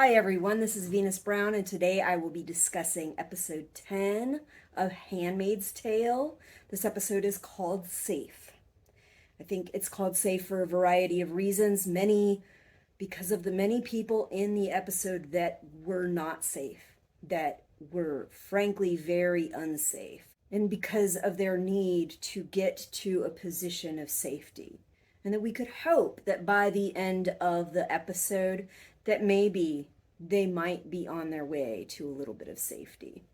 Hi everyone, this is Venus Brown, and today I will be discussing episode 10 of Handmaid's Tale. This episode is called Safe. I think it's called Safe for a variety of reasons, because of the many people in the episode that were not safe, that were frankly very unsafe, and because of their need to get to a position of safety. And that we could hope that by the end of the episode that maybe they might be on their way to a little bit of safety.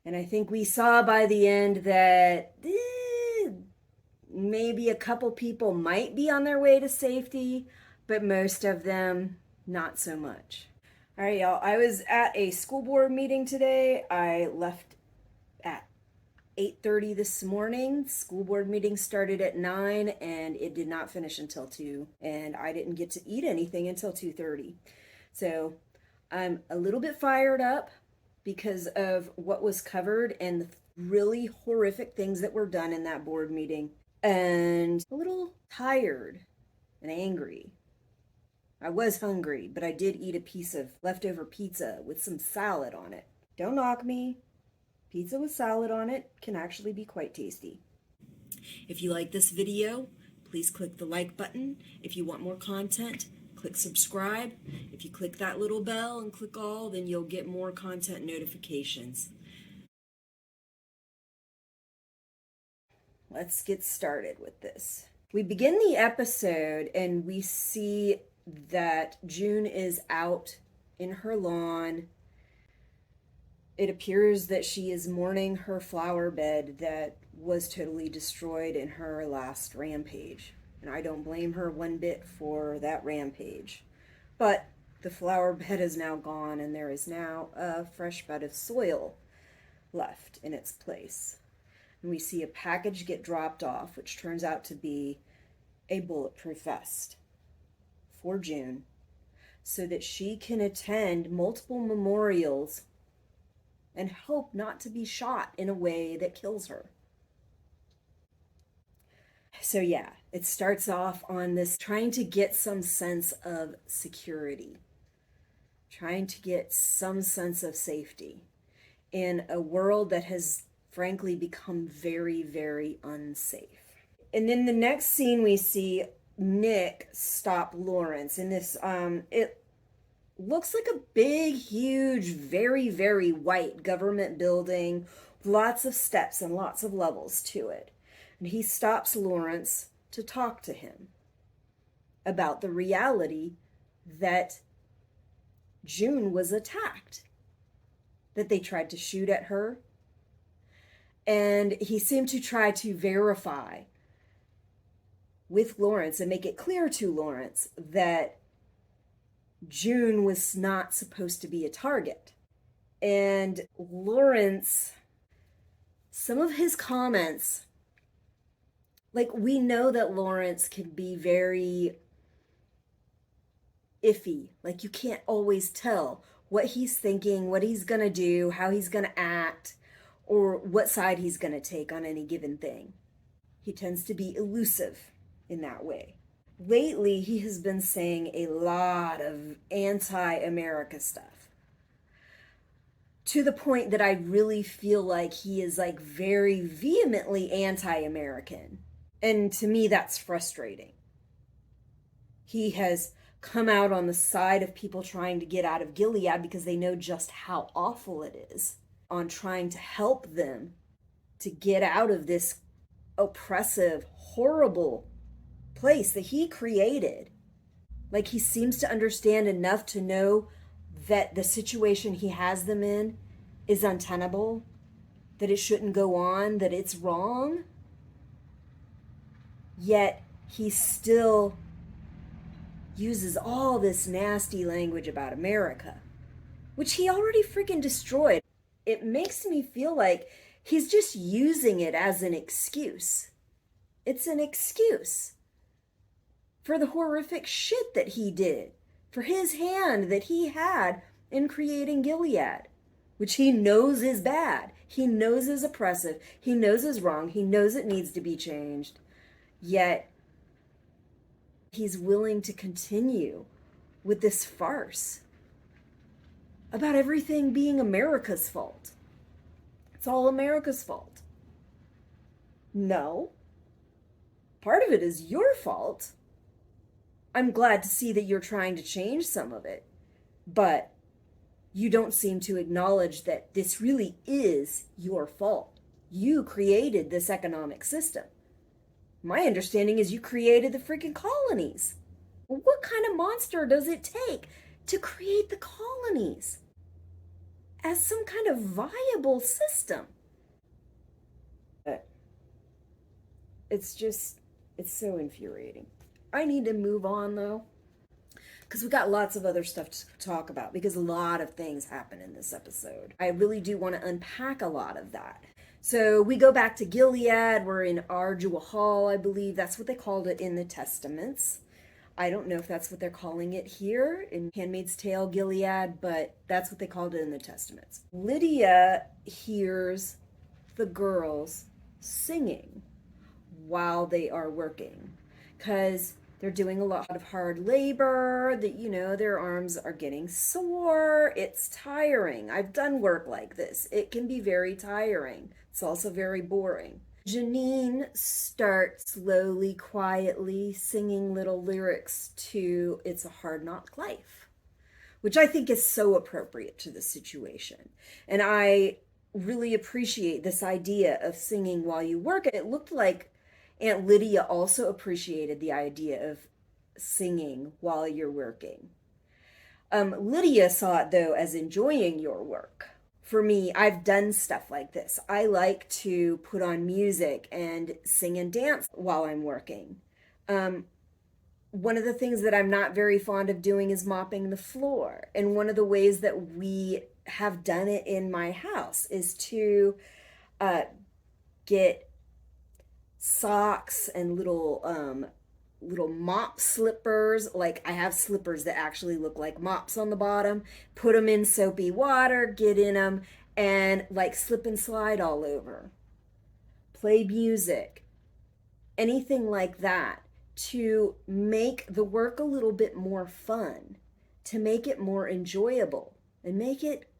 And I think we saw by the end that maybe a couple people might be on their way to safety, but most of them not so much. All right, y'all, I was at a school board meeting today. I left at 8:30 this morning. School board meeting started at 9 and it did not finish until 2, and I didn't get to eat anything until 2:30. So I'm a little bit fired up because of what was covered and the really horrific things that were done in that board meeting, and a little tired and angry. I was hungry, but I did eat a piece of leftover pizza with some salad on it. Don't knock me. Pizza with salad on it can actually be quite tasty. If you like this video, please click the like button. If you want more content, click subscribe. If you click that little bell and click all, then you'll get more content notifications. Let's get started with this. We begin the episode and we see that June is out in her lawn. It appears that she is mourning her flower bed that was totally destroyed in her last rampage. And I don't blame her one bit for that rampage. But the flower bed is now gone, and there is now a fresh bed of soil left in its place. And we see a package get dropped off, which turns out to be a bulletproof vest for June, so that she can attend multiple memorials and hope not to be shot in a way that kills her. So yeah, it starts off on this trying to get some sense of security, trying to get some sense of safety in a world that has frankly become very, very unsafe. And then the next scene we see Nick stop Lawrence in this, it looks like a big, huge, very, very white government building, lots of steps and lots of levels to it. And he stops Lawrence to talk to him about the reality that June was attacked, that they tried to shoot at her. And he seemed to try to verify with Lawrence and make it clear to Lawrence that June was not supposed to be a target. And Lawrence, some of his comments, like, we know that Lawrence can be very iffy. Like, you can't always tell what he's thinking, what he's gonna do, how he's gonna act, or what side he's gonna take on any given thing. He tends to be elusive in that way. Lately, he has been saying a lot of anti-America stuff, to the point that I really feel like he is like very vehemently anti-American. And to me, that's frustrating. He has come out on the side of people trying to get out of Gilead because they know just how awful it is, on trying to help them to get out of this oppressive, horrible place that he created. Like, he seems to understand enough to know that the situation he has them in is untenable, that it shouldn't go on, that it's wrong. Yet he still uses all this nasty language about America, which he already freaking destroyed. It makes me feel like he's just using it as an excuse. It's an excuse for the horrific shit that he did, for his hand that he had in creating Gilead, which he knows is bad. He knows is oppressive. He knows is wrong. He knows it needs to be changed. Yet he's willing to continue with this farce. about everything being America's fault. It's all America's fault. No, part of it is your fault. I'm glad to see that you're trying to change some of it, but you don't seem to acknowledge that this really is your fault. You created this economic system. My understanding is you created the freaking colonies. What kind of monster does it take to create the colonies as some kind of viable system? But it's so infuriating. I need to move on though, because we got lots of other stuff to talk about, because a lot of things happen in this episode. I really do want to unpack a lot of that. So we go back to Gilead. We're in Ardua Hall, I believe. That's what they called it in the Testaments. I don't know if that's what they're calling it here in Handmaid's Tale, Gilead, but that's what they called it in the Testaments. Lydia hears the girls singing while they are working, because they're doing a lot of hard labor, that, you know, their arms are getting sore. It's tiring. I've done work like this. It can be very tiring. It's also very boring. Janine starts slowly, quietly singing little lyrics to It's a Hard Knock Life, which I think is so appropriate to the situation. And I really appreciate this idea of singing while you work. It looked like Aunt Lydia also appreciated the idea of singing while you're working. Lydia saw it, though, as enjoying your work. For me, I've done stuff like this. I like to put on music and sing and dance while I'm working. One of the things that I'm not very fond of doing is mopping the floor. And one of the ways that we have done it in my house is to get socks and little mop slippers. Like, I have slippers that actually look like mops on the bottom. Put them in soapy water, get in them, and like slip and slide all over. Play music, anything like that, to make the work a little bit more fun, to make it more enjoyable, and make it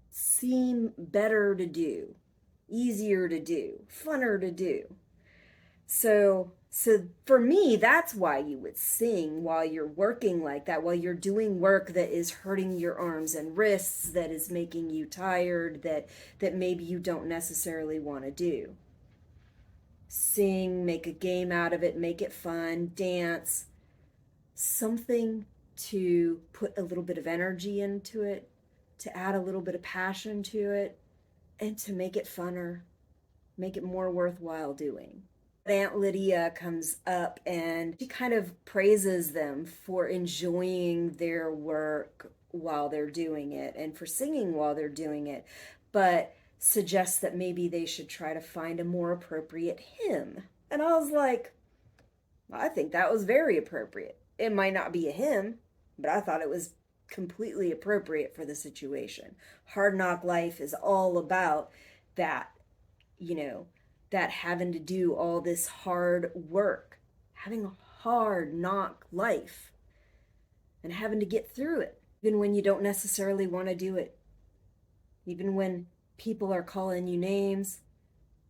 seem better to do, easier to do, funner to do. So for me, that's why you would sing while you're working like that, while you're doing work that is hurting your arms and wrists, that is making you tired, that maybe you don't necessarily want to do. Sing, make a game out of it, make it fun, dance, something to put a little bit of energy into it, to add a little bit of passion to it, and to make it funner, make it more worthwhile doing. Aunt Lydia comes up and she kind of praises them for enjoying their work while they're doing it and for singing while they're doing it, but suggests that maybe they should try to find a more appropriate hymn. And I was like, I think that was very appropriate. It might not be a hymn, but I thought it was completely appropriate for the situation. Hard Knock Life is all about that, you know, that having to do all this hard work, having a hard knock life, and having to get through it, even when you don't necessarily want to do it, even when people are calling you names,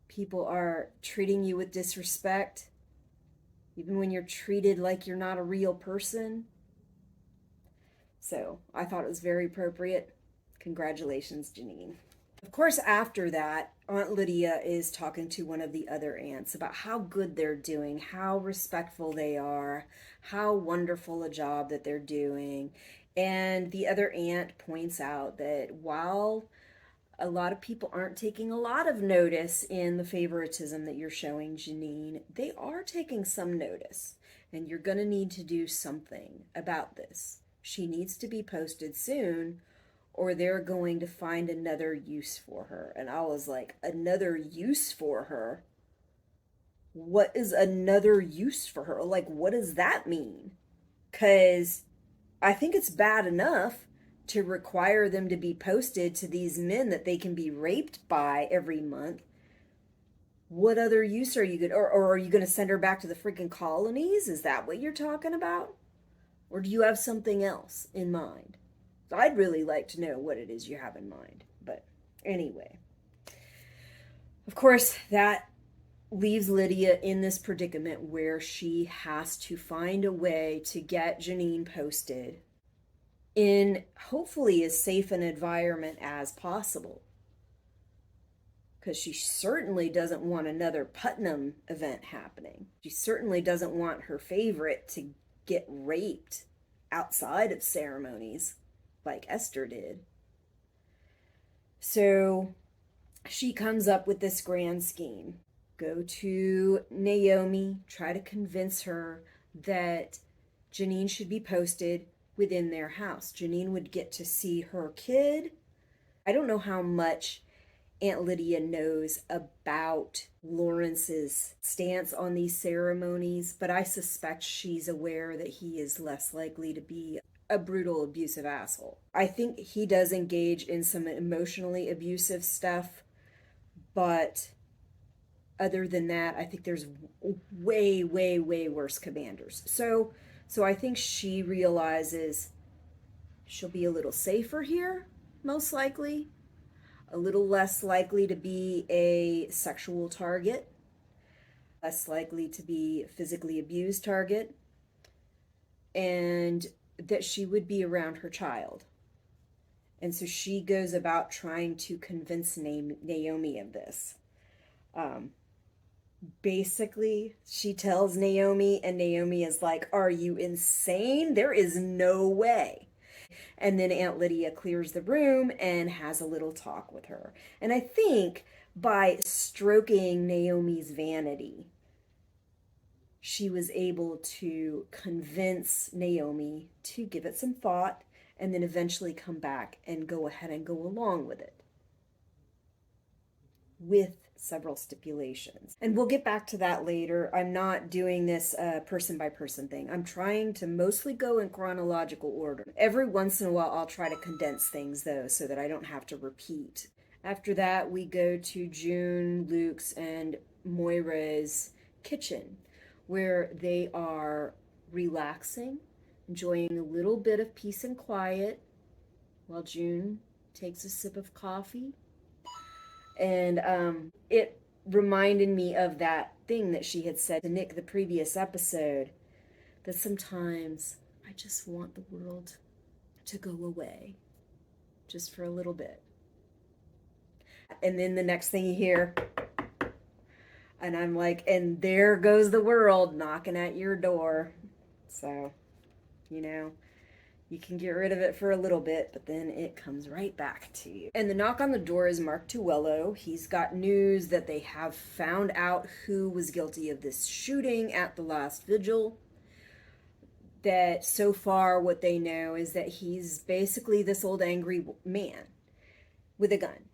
people are treating you with disrespect, even when you're treated like you're not a real person. So I thought it was very appropriate. Congratulations, Janine. Of course, after that, Aunt Lydia is talking to one of the other aunts about how good they're doing, how respectful they are, how wonderful a job that they're doing. And the other aunt points out that while a lot of people aren't taking a lot of notice in the favoritism that you're showing Janine, they are taking some notice. And you're going to need to do something about this. She needs to be posted soon, or they're going to find another use for her. And I was like, another use for her? What is another use for her? Like, what does that mean? Because I think it's bad enough to require them to be posted to these men that they can be raped by every month. What other use are you going to, or are you going to send her back to the freaking colonies? Is that what you're talking about? Or do you have something else in mind? I'd really like to know what it is you have in mind. But anyway, of course, that leaves Lydia in this predicament where she has to find a way to get Janine posted in hopefully as safe an environment as possible. Because she certainly doesn't want another Putnam event happening. She certainly doesn't want her favorite to get raped outside of ceremonies like Esther did. So she comes up with this grand scheme. Go to Naomi, try to convince her that Janine should be posted within their house. Janine would get to see her kid. I don't know how much Aunt Lydia knows about Lawrence's stance on these ceremonies, but I suspect she's aware that he is less likely to be a brutal, abusive asshole. I think he does engage in some emotionally abusive stuff, but other than that, I think there's way, way, way worse commanders. So I think she realizes she'll be a little safer here, most likely, a little less likely to be a sexual target, less likely to be a physically abused target, and that she would be around her child. And so she goes about trying to convince Naomi of this. Basically, she tells Naomi, and Naomi is like, "Are you insane? There is no way." And then Aunt Lydia clears the room and has a little talk with her. And I think by stroking Naomi's vanity, she was able to convince Naomi to give it some thought and then eventually come back and go ahead and go along with it, with several stipulations. And we'll get back to that later. I'm not doing this person by person thing. I'm trying to mostly go in chronological order. Every once in a while, I'll try to condense things, though, so that I don't have to repeat. After that, we go to June, Luke's, and Moira's kitchen, where they are relaxing, enjoying a little bit of peace and quiet, while June takes a sip of coffee. And it reminded me of that thing that she had said to Nick the previous episode, that sometimes I just want the world to go away just for a little bit. And then the next thing you hear, and I'm like, and there goes the world knocking at your door. So, you know, you can get rid of it for a little bit, but then it comes right back to you. And the knock on the door is Mark Tuello. He's got news that they have found out who was guilty of this shooting at the last vigil. That so far what they know is that he's basically this old angry man with a gun.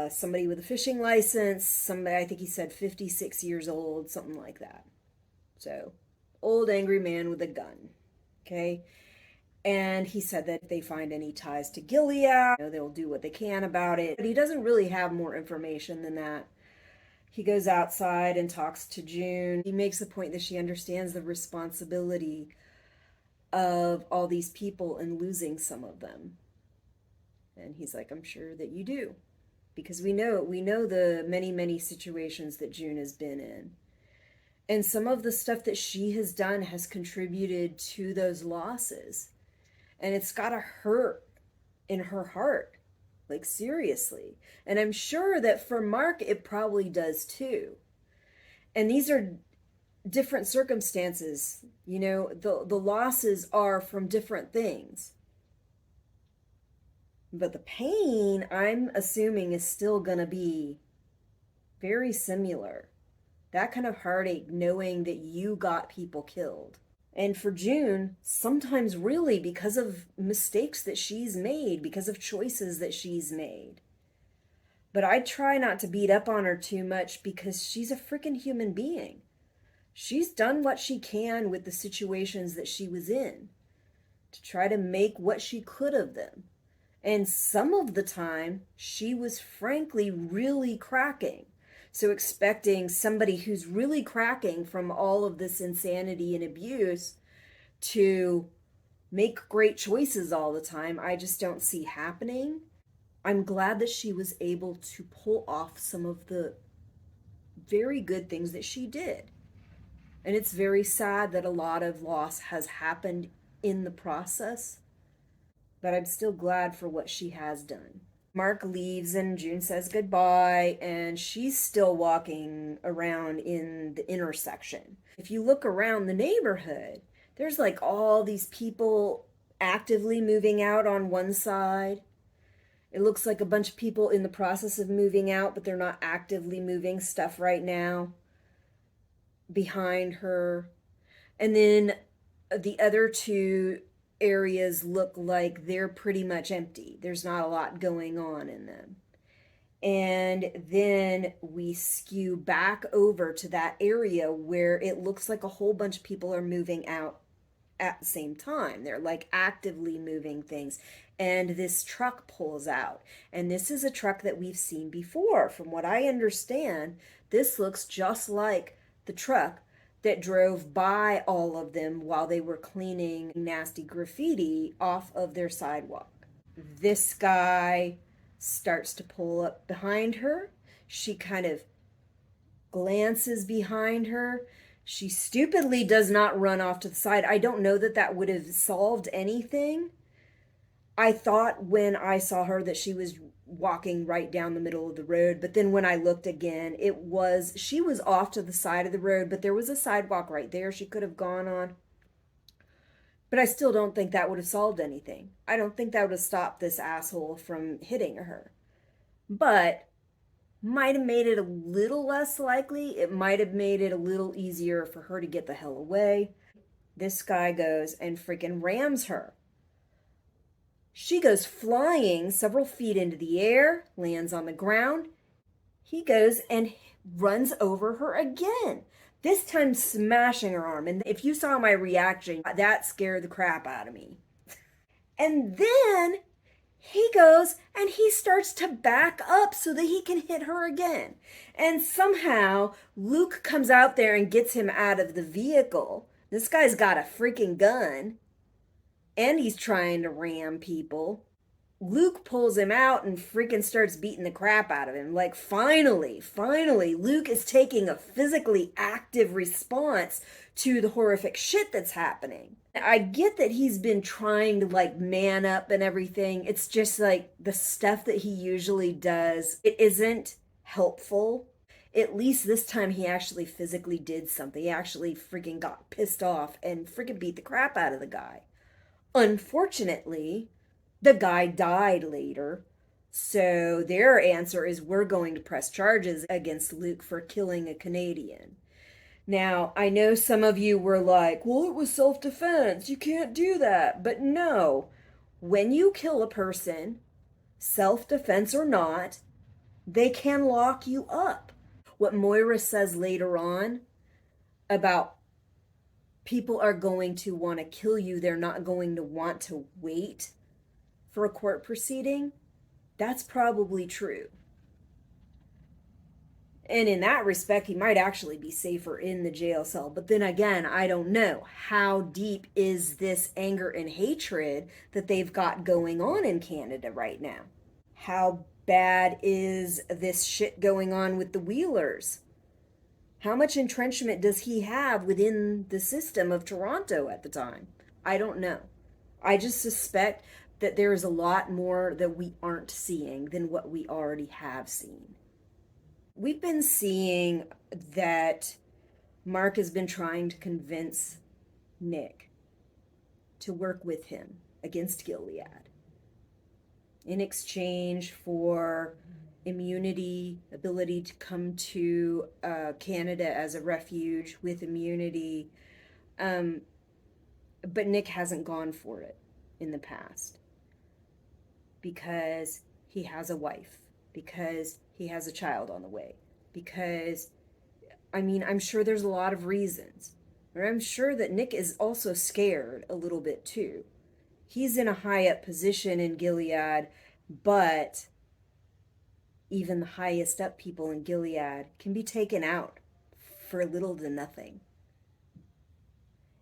Somebody with a fishing license, somebody, I think he said 56 years old, something like that. So, old angry man with a gun. Okay? And he said that if they find any ties to Gilead, they'll do what they can about it. But he doesn't really have more information than that. He goes outside and talks to June. He makes the point that she understands the responsibility of all these people and losing some of them. And he's like, I'm sure that you do. Because we know the many, many situations that June has been in. And some of the stuff that she has done has contributed to those losses. And it's gotta hurt in her heart, like seriously. And I'm sure that for Mark, it probably does too. And these are different circumstances. The losses are from different things. But the pain, I'm assuming, is still gonna be very similar. That kind of heartache knowing that you got people killed. And for June, sometimes really because of mistakes that she's made, because of choices that she's made. But I try not to beat up on her too much because she's a freaking human being. She's done what she can with the situations that she was in to try to make what she could of them. And some of the time, she was frankly really cracking. So expecting somebody who's really cracking from all of this insanity and abuse to make great choices all the time. I just don't see happening. I'm glad that she was able to pull off some of the very good things that she did. And it's very sad that a lot of loss has happened in the process, but I'm still glad for what she has done. Mark leaves and June says goodbye, and she's still walking around in the intersection. If you look around the neighborhood, there's like all these people actively moving out on one side. It looks like a bunch of people in the process of moving out, but they're not actively moving stuff right now behind her. And then the other two areas look like they're pretty much empty. There's not a lot going on in them. And then we skew back over to that area where it looks like a whole bunch of people are moving out at the same time. They're like actively moving things. And this truck pulls out. And this is a truck that we've seen before. From what I understand, this looks just like the truck that drove by all of them while they were cleaning nasty graffiti off of their sidewalk. This guy starts to pull up behind her. She kind of glances behind her. She stupidly does not run off to the side. I don't know that that would have solved anything. I thought when I saw her that she was walking right down the middle of the road, but then when I looked again, she was off to the side of the road, but there was a sidewalk right there she could have gone on. But I still don't think that would have solved anything. I don't think that would have stopped this asshole from hitting her. But might have made it a little less likely. It might have made it a little easier for her to get the hell away. This guy goes and freaking rams her. She goes flying several feet into the air, lands on the ground. He goes and runs over her again, this time smashing her arm. And if you saw my reaction, that scared the crap out of me. And then he goes and he starts to back up so that he can hit her again. And somehow Luke comes out there and gets him out of the vehicle. This guy's got a freaking gun and he's trying to ram people. Luke pulls him out and freaking starts beating the crap out of him. Like, finally, Luke is taking a physically active response to the horrific shit that's happening. I get that he's been trying to like man up and everything. It's just like the stuff that he usually does, it isn't helpful. At least this time he actually physically did something. He actually freaking got pissed off and freaking beat the crap out of the guy. Unfortunately, the guy died later. So their answer is we're going to press charges against Luke for killing a Canadian. Now, I know some of you were like, well, it was self-defense. You can't do that. But no, when you kill a person, self-defense or not, they can lock you up. What Moira says later on about people are going to want to kill you, they're not going to want to wait for a court proceeding, that's probably true. And in that respect, he might actually be safer in the jail cell. But then again, I don't know. How deep is this anger and hatred that they've got going on in Canada right now? How bad is this shit going on with the Wheelers? How much entrenchment does he have within the system of Toronto at the time? I don't know. I just suspect that there is a lot more that we aren't seeing than what we already have seen. We've been seeing that Mark has been trying to convince Nick to work with him against Gilead in exchange for immunity, ability to come to Canada as a refuge with immunity. But Nick hasn't gone for it in the past because he has a wife, because he has a child on the way, because, I mean, I'm sure there's a lot of reasons. But I'm sure that Nick is also scared a little bit too. He's in a high up position in Gilead, but even the highest up people in Gilead can be taken out for little to nothing.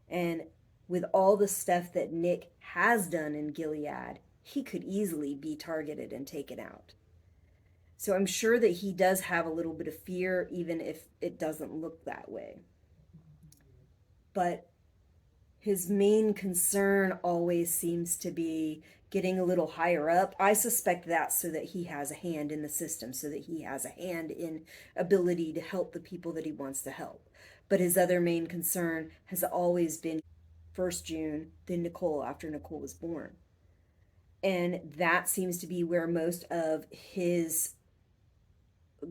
And with all the stuff that Nick has done in Gilead, he could easily be targeted and taken out. So I'm sure that he does have a little bit of fear, even if it doesn't look that way. But his main concern always seems to be getting a little higher up. I suspect that's so that he has a hand in the system, so that he has a hand in ability to help the people that he wants to help. But his other main concern has always been first June, then Nicole after Nicole was born. And that seems to be where most of his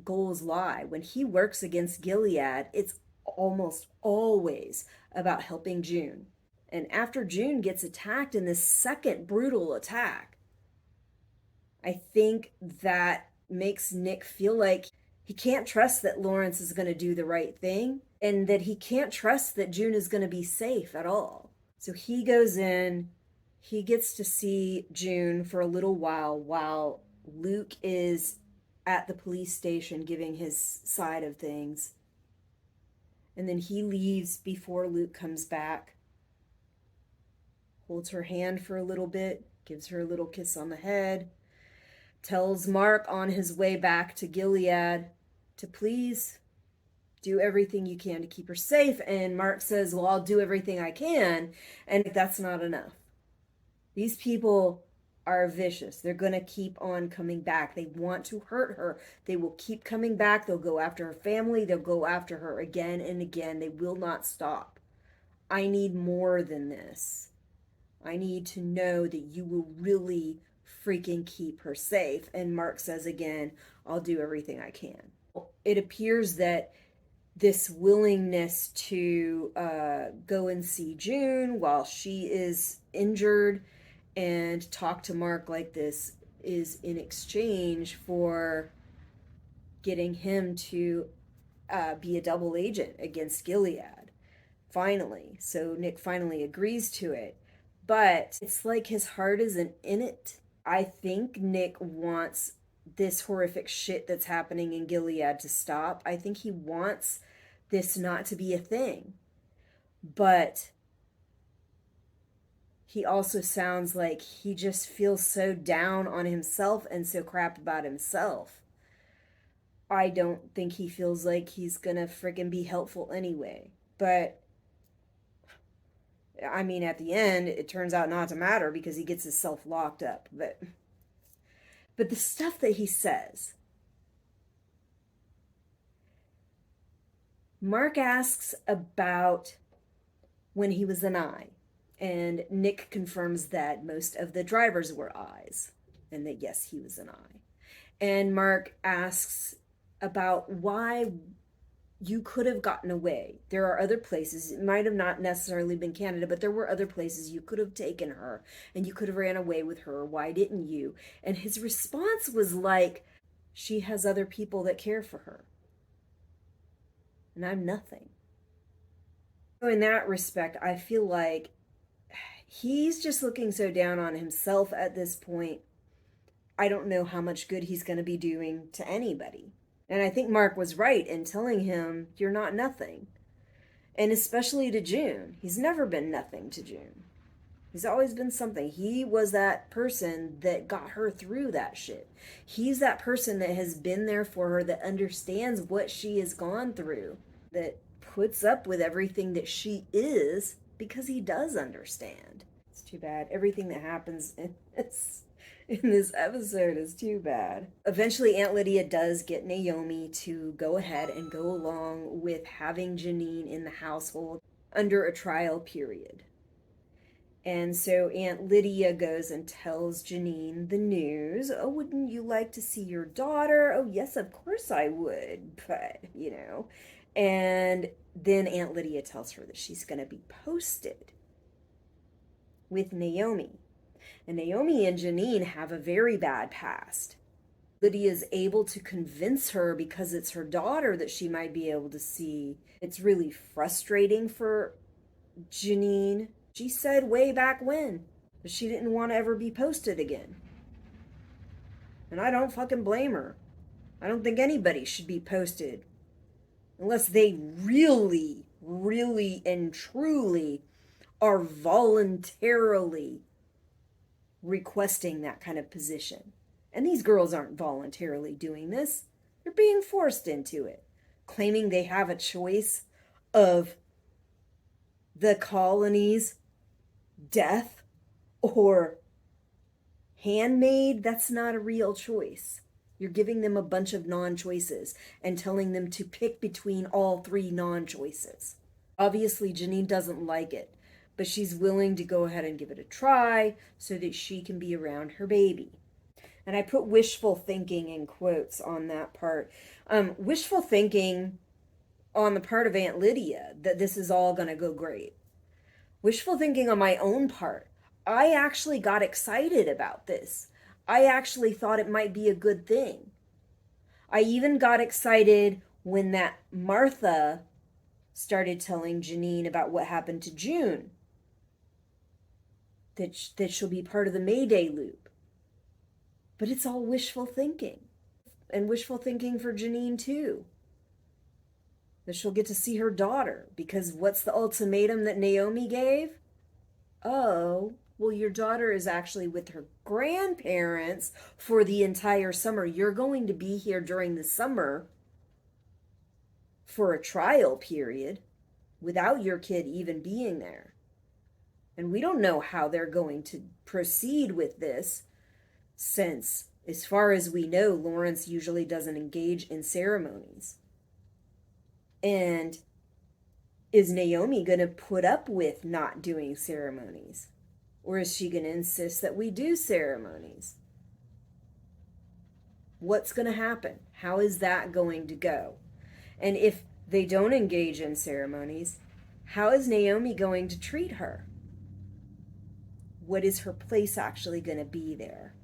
goals lie. When he works against Gilead, it's almost always about helping June. And after June gets attacked in this second brutal attack, I think that makes Nick feel like he can't trust that Lawrence is going to do the right thing and that he can't trust that June is going to be safe at all. So he goes in, he gets to see June for a little while Luke is at the police station giving his side of things. And then he leaves before Luke comes back, holds her hand for a little bit, gives her a little kiss on the head, tells Mark on his way back to Gilead to please do everything you can to keep her safe. And Mark says, well, I'll do everything I can. And that's not enough. These people are vicious. They're going to keep on coming back. They want to hurt her. They will keep coming back. They'll go after her family. They'll go after her again and again. They will not stop. I need more than this. I need to know that you will really freaking keep her safe. And Mark says again, I'll do everything I can. It appears that this willingness to go and see June while she is injured and talk to Mark like this is in exchange for getting him to be a double agent against Gilead. Finally. So Nick finally agrees to it. But it's like his heart isn't in it. I think Nick wants this horrific shit that's happening in Gilead to stop. I think he wants this not to be a thing. But he also sounds like he just feels so down on himself and so crap about himself. I don't think he feels like he's gonna friggin' be helpful anyway. But I mean, at the end, it turns out not to matter because he gets himself locked up. But the stuff that he says, Mark asks about when he was an eye, and Nick confirms that most of the drivers were eyes, and that yes, he was an eye. And Mark asks about why you could have gotten away. There are other places. It might have not necessarily been Canada, but there were other places you could have taken her and you could have ran away with her. Why didn't you? And his response was like, she has other people that care for her. And I'm nothing. So in that respect, I feel like he's just looking so down on himself at this point. I don't know how much good he's going to be doing to anybody. And I think Mark was right in telling him, you're not nothing. And especially to June. He's never been nothing to June. He's always been something. He was that person that got her through that shit. He's that person that has been there for her, that understands what she has gone through, that puts up with everything that she is because he does understand. It's too bad. Everything that happens in this episode is too bad. Eventually, Aunt Lydia does get Naomi to go ahead and go along with having Janine in the household under a trial period. And so Aunt Lydia goes and tells Janine the news. Oh, wouldn't you like to see your daughter? Oh, yes, of course I would. But, you know. And then Aunt Lydia tells her that she's going to be posted with Naomi. And Naomi and Janine have a very bad past. Lydia's able to convince her because it's her daughter that she might be able to see. It's really frustrating for Janine. She said way back when that she didn't want to ever be posted again. And I don't fucking blame her. I don't think anybody should be posted unless they really, really and truly are voluntarily requesting that kind of position. And these girls aren't voluntarily doing this, they're being forced into it, claiming they have a choice of the colony's death or handmaid. That's not a real choice. You're giving them a bunch of non choices and telling them to pick between all three non choices. Obviously, Janine doesn't like it, but she's willing to go ahead and give it a try so that she can be around her baby. And I put wishful thinking in quotes on that part. Wishful thinking on the part of Aunt Lydia that this is all going to go great. Wishful thinking on my own part. I actually got excited about this. I actually thought it might be a good thing. I even got excited when that Martha started telling Janine about what happened to June, that she'll be part of the Mayday loop. But it's all wishful thinking. And wishful thinking for Janine too. That she'll get to see her daughter, because what's the ultimatum that Naomi gave? Oh, well, your daughter is actually with her grandparents for the entire summer. You're going to be here during the summer for a trial period without your kid even being there. And we don't know how they're going to proceed with this, since, as far as we know, Lawrence usually doesn't engage in ceremonies. And is Naomi going to put up with not doing ceremonies? Or is she going to insist that we do ceremonies? What's going to happen? How is that going to go? And if they don't engage in ceremonies, how is Naomi going to treat her? What is her place actually going to be there?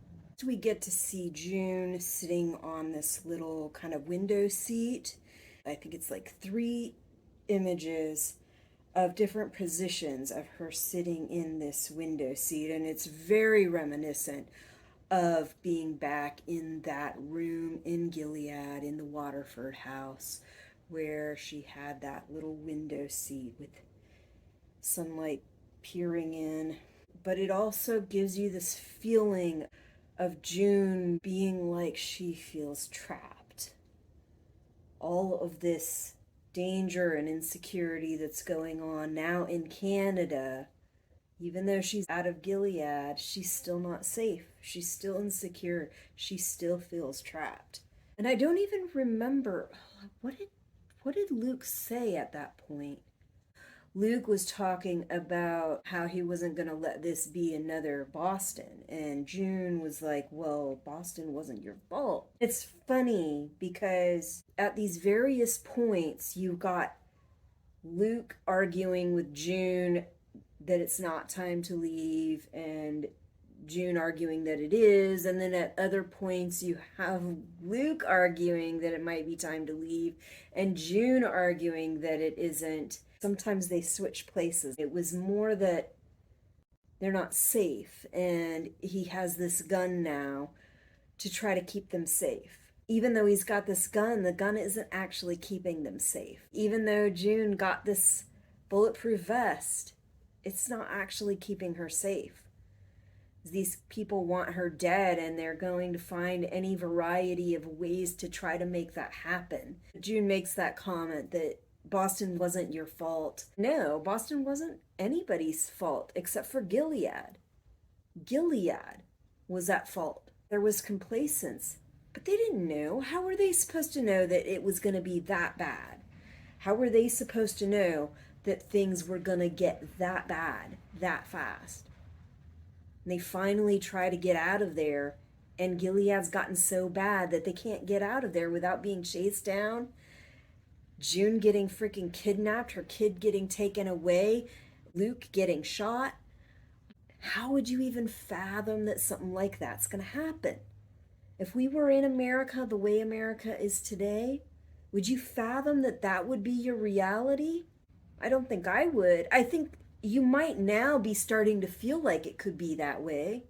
We get to see June sitting on this little kind of window seat. I think it's like 3 images of different positions of her sitting in this window seat, and it's very reminiscent of being back in that room in Gilead in the Waterford house, where she had that little window seat with sunlight peering in. But it also gives you this feeling of June being like she feels trapped. All of this danger and insecurity that's going on now in Canada, even though she's out of Gilead, she's still not safe. She's still insecure. She still feels trapped. And I don't even remember, what did Luke say at that point? Luke was talking about how he wasn't going to let this be another Boston. And June was like, well, Boston wasn't your fault. It's funny because at these various points, you've got Luke arguing with June that it's not time to leave, and June arguing that it is. And then at other points, you have Luke arguing that it might be time to leave, and June arguing that it isn't. Sometimes they switch places. It was more that they're not safe, and he has this gun now to try to keep them safe. Even though he's got this gun, the gun isn't actually keeping them safe. Even though June got this bulletproof vest, it's not actually keeping her safe. These people want her dead, and they're going to find any variety of ways to try to make that happen. June makes that comment that Boston wasn't your fault. No, Boston wasn't anybody's fault except for Gilead. Gilead was at fault. There was complacence, but they didn't know. How were they supposed to know that it was going to be that bad? How were they supposed to know that things were going to get that bad that fast? And they finally try to get out of there, and Gilead's gotten so bad that they can't get out of there without being chased down. June getting freaking kidnapped, her kid getting taken away, Luke getting shot. How would you even fathom that something like that's going to happen? If we were in America the way America is today, would you fathom that that would be your reality? I don't think I would. I think you might now be starting to feel like it could be that way.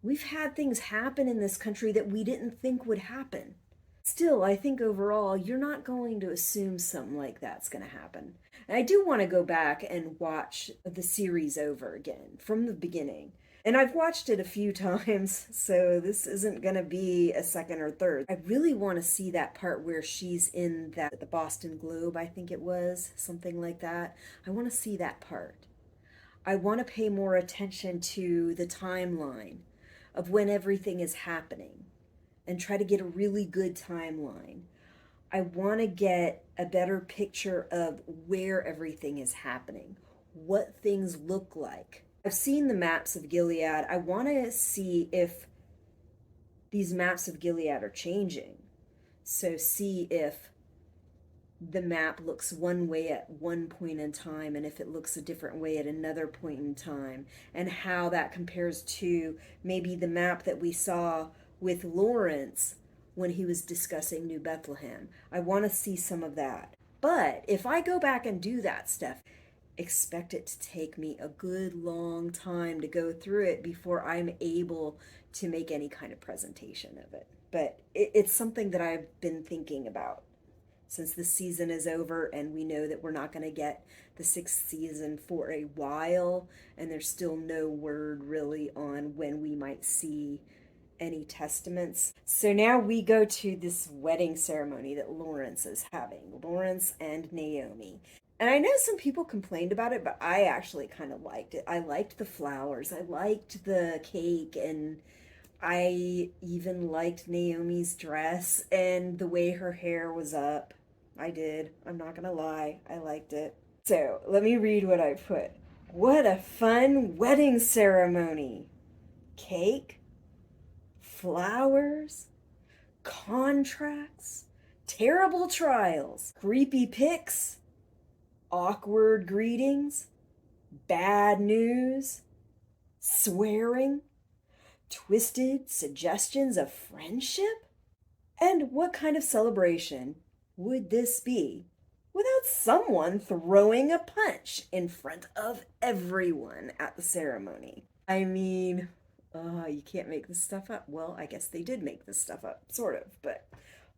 We've had things happen in this country that we didn't think would happen. Still, I think overall, you're not going to assume something like that's going to happen. And I do want to go back and watch the series over again from the beginning And I've watched it a few times, so this isn't going to be a second or third. I really want to see that part where she's in the Boston Globe, I think it was, something like that. I want to see that part. I want to pay more attention to the timeline of when everything is happening and try to get a really good timeline. I want to get a better picture of where everything is happening, what things look like. I've seen the maps of Gilead. I want to see if these maps of Gilead are changing. So, see if the map looks one way at one point in time and if it looks a different way at another point in time, and how that compares to maybe the map that we saw with Lawrence when he was discussing New Bethlehem. I want to see some of that. But if I go back and do that stuff, expect it to take me a good long time to go through it before I'm able to make any kind of presentation of it. But it's something that I've been thinking about since the season is over, and we know that we're not going to get the sixth season for a while, and there's still no word really on when we might see any testaments. So now we go to this wedding ceremony that Lawrence is having, Lawrence and Naomi. And I know some people complained about it, but I actually kind of liked it. I liked the flowers, I liked the cake, and I even liked Naomi's dress and the way her hair was up. I did. I'm not gonna lie. I liked it. So let me read what I put. What a fun wedding ceremony! Cake, flowers, contracts, terrible trials, creepy pics, awkward greetings, bad news, swearing, twisted suggestions of friendship? And what kind of celebration would this be without someone throwing a punch in front of everyone at the ceremony? I mean, you can't make this stuff up. Well, I guess they did make this stuff up, sort of, but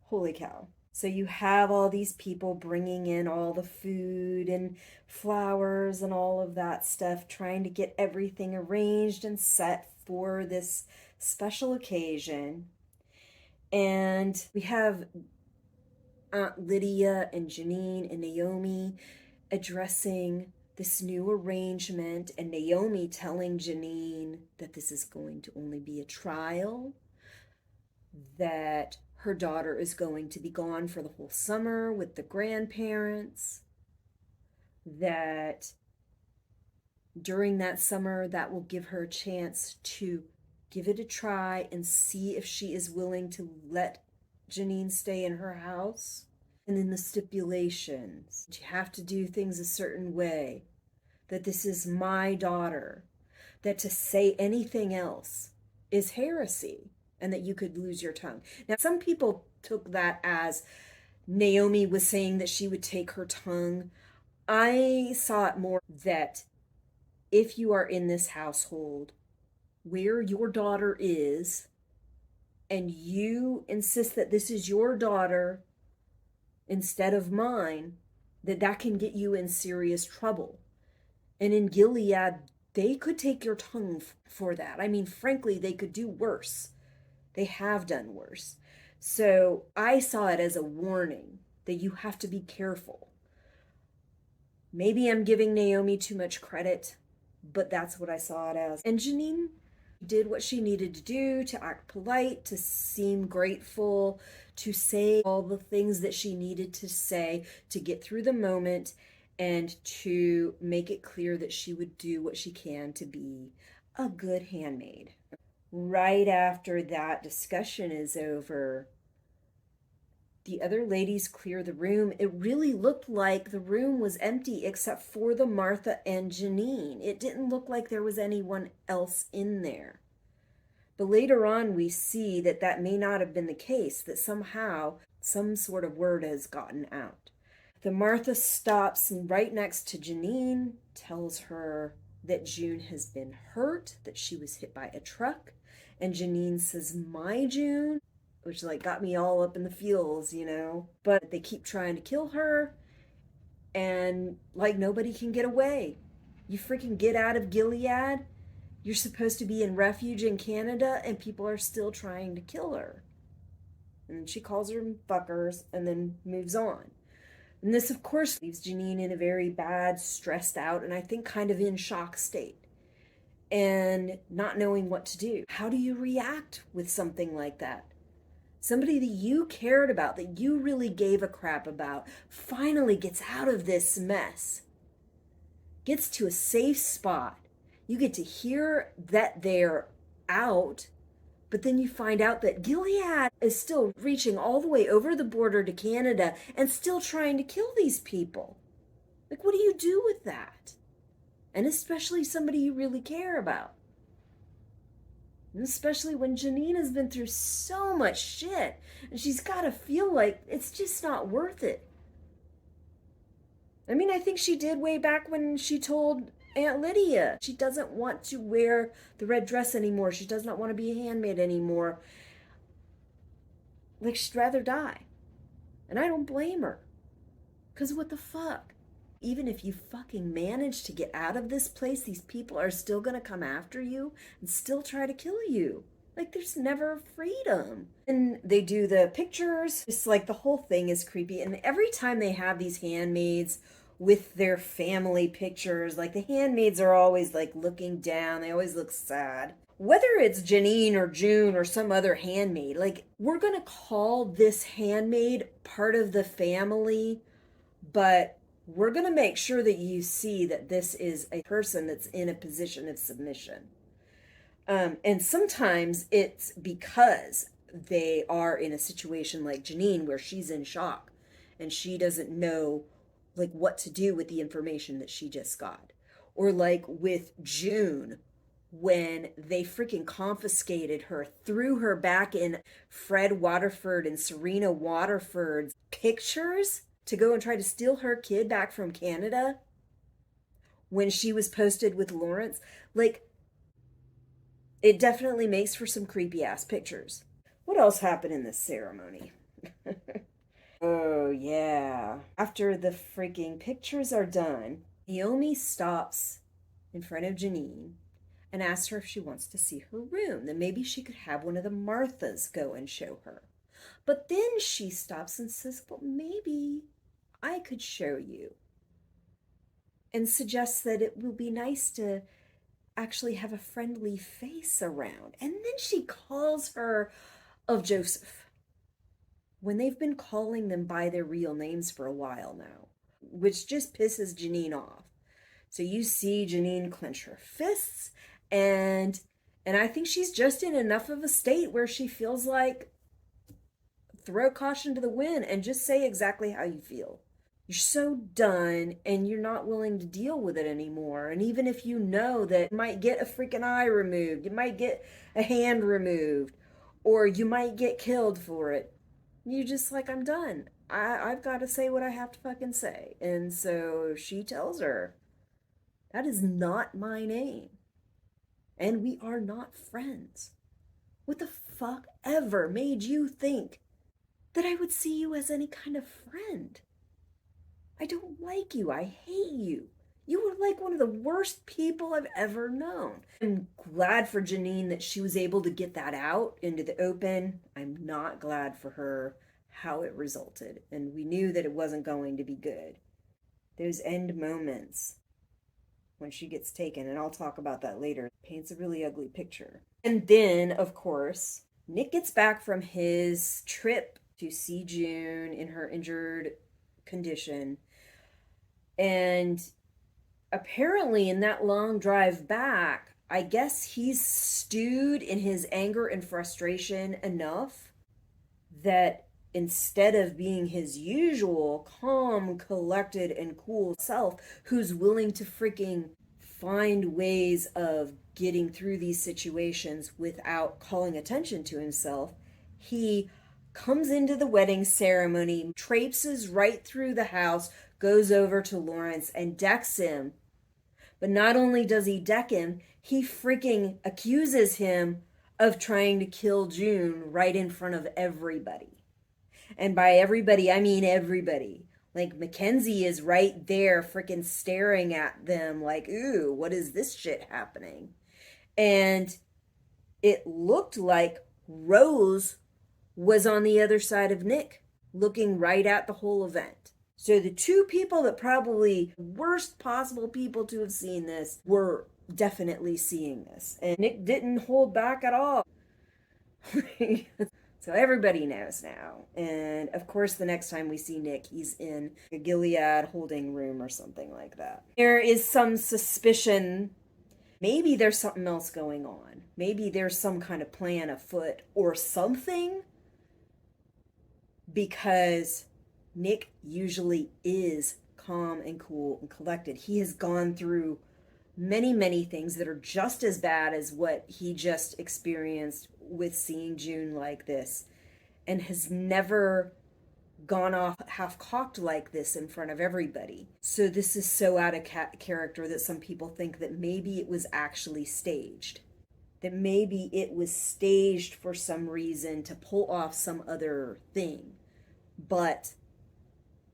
holy cow. So you have all these people bringing in all the food and flowers and all of that stuff, trying to get everything arranged and set for this special occasion. And we have Aunt Lydia and Janine and Naomi addressing this new arrangement, and Naomi telling Janine that this is going to only be a trial, that her daughter is going to be gone for the whole summer with the grandparents, that during that summer that will give her a chance to give it a try and see if she is willing to let Janine stay in her house. And then the stipulations, you have to do things a certain way, that this is my daughter, that to say anything else is heresy, and that you could lose your tongue. Now, some people took that as Naomi was saying that she would take her tongue. I saw it more that if you are in this household where your daughter is, and you insist that this is your daughter instead of mine, that can get you in serious trouble. And in Gilead, they could take your tongue for that. I mean, frankly, they could do worse. They have done worse. So I saw it as a warning that you have to be careful. Maybe I'm giving Naomi too much credit, but that's what I saw it as. And Janine did what she needed to do to act polite, to seem grateful, to say all the things that she needed to say to get through the moment, and to make it clear that she would do what she can to be a good handmaid. Right after that discussion is over, the other ladies clear the room. It really looked like the room was empty except for the Martha and Janine. It didn't look like there was anyone else in there. But later on, we see that that may not have been the case, that somehow some sort of word has gotten out. The Martha stops right next to Janine, tells her that June has been hurt, that she was hit by a truck. And Janine says, "My June," which like got me all up in the feels, you know. But they keep trying to kill her, and like nobody can get away. You freaking get out of Gilead, You're supposed to be in refuge in Canada, and people are still trying to kill her. And she calls her fuckers and then moves on. And this, of course, leaves Janine in a very bad, stressed out, and I think kind of in shock state and not knowing what to do. How do you react with something like that? Somebody that you cared about, that you really gave a crap about, finally gets out of this mess, gets to a safe spot. You get to hear that they're out, but then you find out that Gilead is still reaching all the way over the border to Canada and still trying to kill these people. Like, what do you do with that? And especially somebody you really care about. And especially when Janine has been through so much shit and she's got to feel like it's just not worth it. I mean, I think she did way back when she told Aunt Lydia she doesn't want to wear the red dress anymore. She does not want to be a handmaid anymore. Like, she'd rather die. And I don't blame her. Because what the fuck? Even if you fucking manage to get out of this place, these people are still gonna come after you and still try to kill you. Like, there's never freedom. And they do the pictures. It's like the whole thing is creepy. And every time they have these handmaids with their family pictures, like the handmaids are always like looking down. They always look sad. Whether it's Janine or June or some other handmaid, like, we're gonna call this handmaid part of the family, but we're going to make sure that you see that this is a person that's in a position of submission. And sometimes it's because they are in a situation like Janine where she's in shock and she doesn't know like what to do with the information that she just got. Or like with June, when they freaking confiscated her, threw her back in Fred Waterford and Serena Waterford's pictures to go and try to steal her kid back from Canada when she was posted with Lawrence. Like, it definitely makes for some creepy ass pictures. What else happened in this ceremony? Oh, yeah. After the freaking pictures are done, Naomi stops in front of Janine and asks her if she wants to see her room. Then maybe she could have one of the Marthas go and show her. But then she stops and says, well, maybe I could show you. And suggests that it will be nice to actually have a friendly face around. And then she calls her of Joseph when they've been calling them by their real names for a while now, which just pisses Janine off. So you see Janine clench her fists, and I think she's just in enough of a state where she feels like throw caution to the wind and just say exactly how you feel. You're so done and you're not willing to deal with it anymore. And even if you know that you might get a freaking eye removed, you might get a hand removed, or you might get killed for it, you just like, I'm done. I've got to say what I have to fucking say. And so she tells her, that is not my name. And we are not friends. What the fuck ever made you think that I would see you as any kind of friend? I don't like you. I hate you. You were like one of the worst people I've ever known. I'm glad for Janine that she was able to get that out into the open. I'm not glad for her how it resulted. And we knew that it wasn't going to be good. Those end moments when she gets taken, and I'll talk about that later, paints a really ugly picture. And then, of course, Nick gets back from his trip to see June in her injured condition. And apparently, in that long drive back, I guess he's stewed in his anger and frustration enough that instead of being his usual calm, collected, and cool self, who's willing to freaking find ways of getting through these situations without calling attention to himself, he comes into the wedding ceremony, traipses right through the house, goes over to Lawrence and decks him. But not only does he deck him, he freaking accuses him of trying to kill June right in front of everybody. And by everybody, I mean everybody. Like, Mackenzie is right there freaking staring at them like, ooh, what is this shit happening? And it looked like Rose was on the other side of Nick, looking right at the whole event. So the two people that probably worst possible people to have seen this were definitely seeing this. And Nick didn't hold back at all. So everybody knows now. And of course, the next time we see Nick, he's in a Gilead holding room or something like that. There is some suspicion. Maybe there's something else going on. Maybe there's some kind of plan afoot or something, because Nick usually is calm and cool and collected. He has gone through many, many things that are just as bad as what he just experienced with seeing June like this, and has never gone off half-cocked like this in front of everybody. So this is so out of character that some people think that maybe it was actually staged. That maybe it was staged for some reason to pull off some other thing. But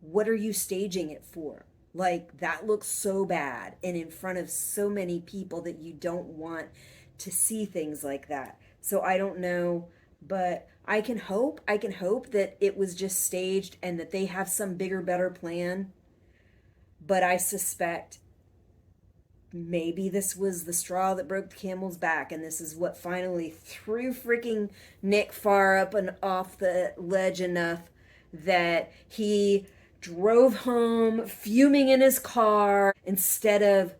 what are you staging it for? Like, that looks so bad and in front of so many people that you don't want to see things like that. So I don't know, but I can hope that it was just staged and that they have some bigger, better plan. But I suspect maybe this was the straw that broke the camel's back, and this is what finally threw freaking Nick far up and off the ledge enough that he drove home fuming in his car instead of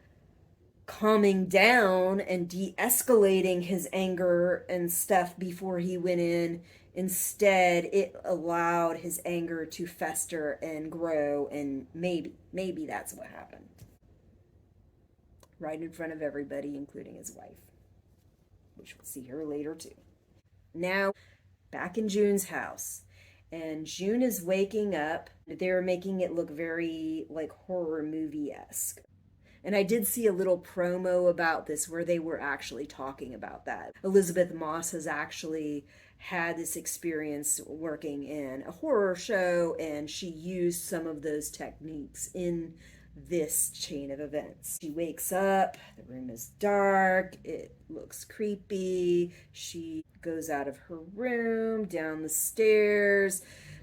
calming down and de-escalating his anger and stuff before he went in. Instead, it allowed his anger to fester and grow, and maybe that's what happened. Right in front of everybody, including his wife, which we'll see her later too. Now, back in June's house, and June is waking up. They're making it look very like horror movie-esque. And I did see a little promo about this where they were actually talking about that. Elizabeth Moss has actually had this experience working in a horror show, and she used some of those techniques in this chain of events. She wakes up, the room is dark, it looks creepy. She goes out of her room, down the stairs.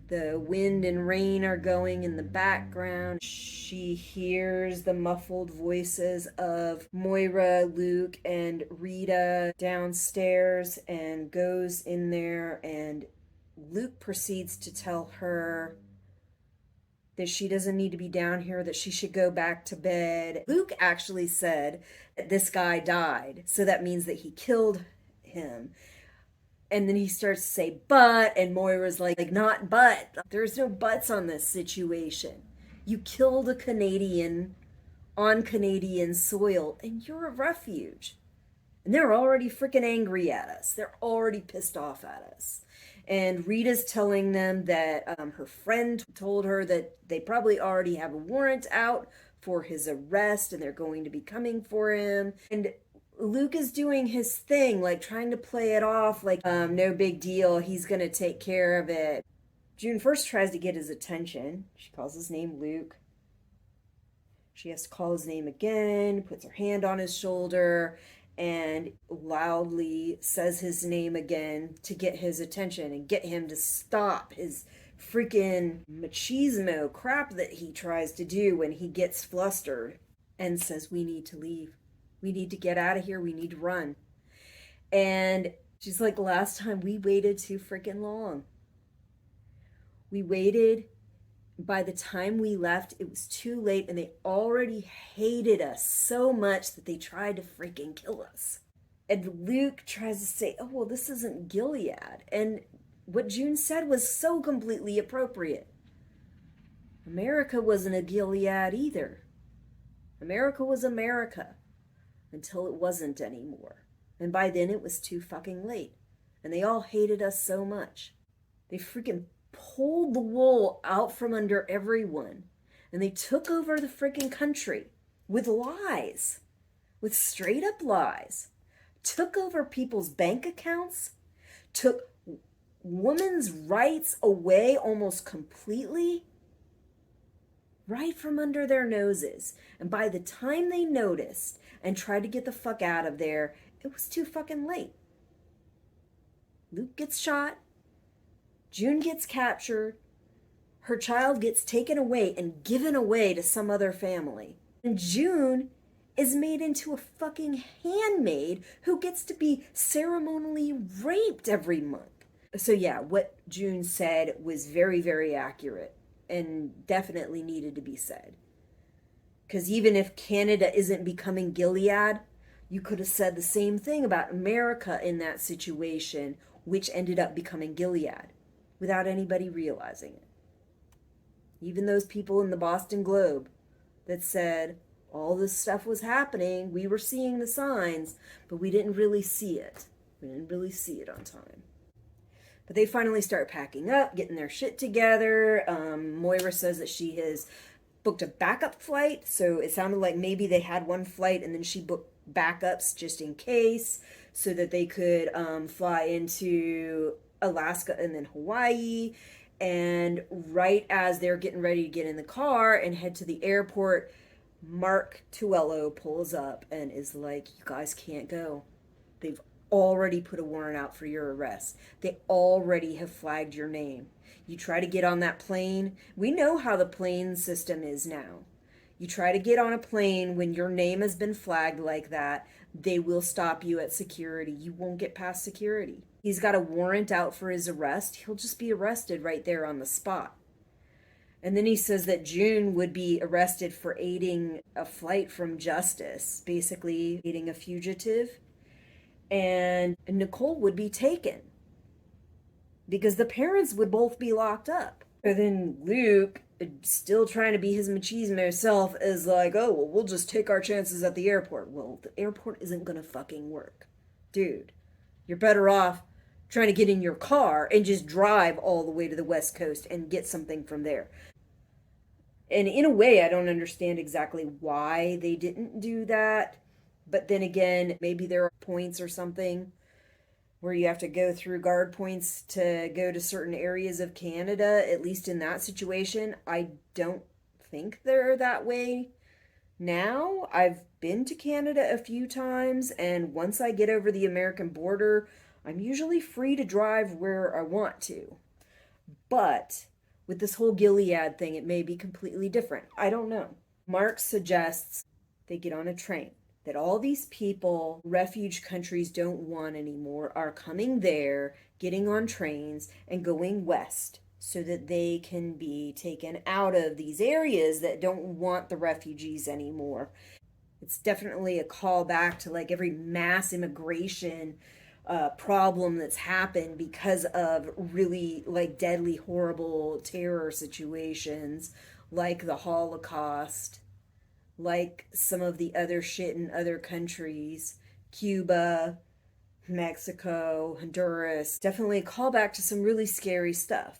The wind and rain are going in the background. She hears the muffled voices of Moira, Luke, and Rita downstairs and goes in there, and Luke proceeds to tell her that she doesn't need to be down here, that she should go back to bed. Luke actually said that this guy died, so that means that he killed him. And then he starts to say, but, and Moira's like, not but. There's no buts on this situation. You killed a Canadian on Canadian soil, and you're a refuge. And they're already freaking angry at us. They're already pissed off at us. And Rita's telling them that her friend told her that they probably already have a warrant out for his arrest, and they're going to be coming for him. And Luke is doing his thing, like trying to play it off like no big deal, he's gonna take care of it. June first tries to get his attention. She calls his name Luke. She has to call his name again, puts her hand on his shoulder, and loudly says his name again to get his attention and get him to stop his freaking machismo crap that he tries to do when he gets flustered, and says, we need to leave. We need to get out of here. We need to run. And she's like, last time we waited too freaking long. We waited. By the time we left, it was too late, and they already hated us so much that they tried to freaking kill us. And Luke tries to say, oh, well, this isn't Gilead. And what June said was so completely appropriate. America wasn't a Gilead either. America was America. Until it wasn't anymore. And by then it was too fucking late. And they all hated us so much. They freaking pulled the wool out from under everyone. And they took over the freaking country with lies. With straight up lies. Took over people's bank accounts. Took women's rights away almost completely. Right from under their noses. And by the time they noticed and tried to get the fuck out of there, It was too fucking late. Luke gets shot. June gets captured. Her child gets taken away and given away to some other family. And June is made into a fucking handmaid who gets to be ceremonially raped every month. So, yeah, what June said was very, very accurate and definitely needed to be said. Because even if Canada isn't becoming Gilead, you could have said the same thing about America in that situation, which ended up becoming Gilead without anybody realizing it. Even those people in the Boston Globe that said all this stuff was happening, we were seeing the signs, but we didn't really see it. We didn't really see it on time. But they finally start packing up, getting their shit together. Moira says that she has booked a backup flight, so it sounded like maybe they had one flight and then she booked backups just in case, so that they could fly into Alaska and then Hawaii. And right as they're getting ready to get in the car and head to the airport, Mark Tuello pulls up and is like, "You guys can't go. They've already put a warrant out for your arrest. They already have flagged your name. You try to get on that plane. We know how the plane system is now. You try to get on a plane when your name has been flagged like that, they will stop you at security. You won't get past security. He's got a warrant out for his arrest. He'll just be arrested right there on the spot." And then he says that June would be arrested for aiding a flight from justice, basically aiding a fugitive. And Nicole would be taken because the parents would both be locked up. And then Luke, still trying to be his machismo self, is like, "Oh, well, we'll just take our chances at the airport." Well, the airport isn't gonna fucking work. Dude, you're better off trying to get in your car and just drive all the way to the West Coast and get something from there. And in a way, I don't understand exactly why they didn't do that. But then again, maybe there are points or something where you have to go through guard points to go to certain areas of Canada, at least in that situation. I don't think they're that way now. I've been to Canada a few times, and once I get over the American border, I'm usually free to drive where I want to. But with this whole Gilead thing, it may be completely different. I don't know. Mark suggests they get on a train, that all these people refuge countries don't want anymore are coming there, getting on trains, and going west so that they can be taken out of these areas that don't want the refugees anymore. It's definitely a call back to like every mass immigration problem that's happened because of really like deadly, horrible terror situations like the Holocaust, like some of the other shit in other countries, Cuba, Mexico, Honduras. Definitely a callback to some really scary stuff.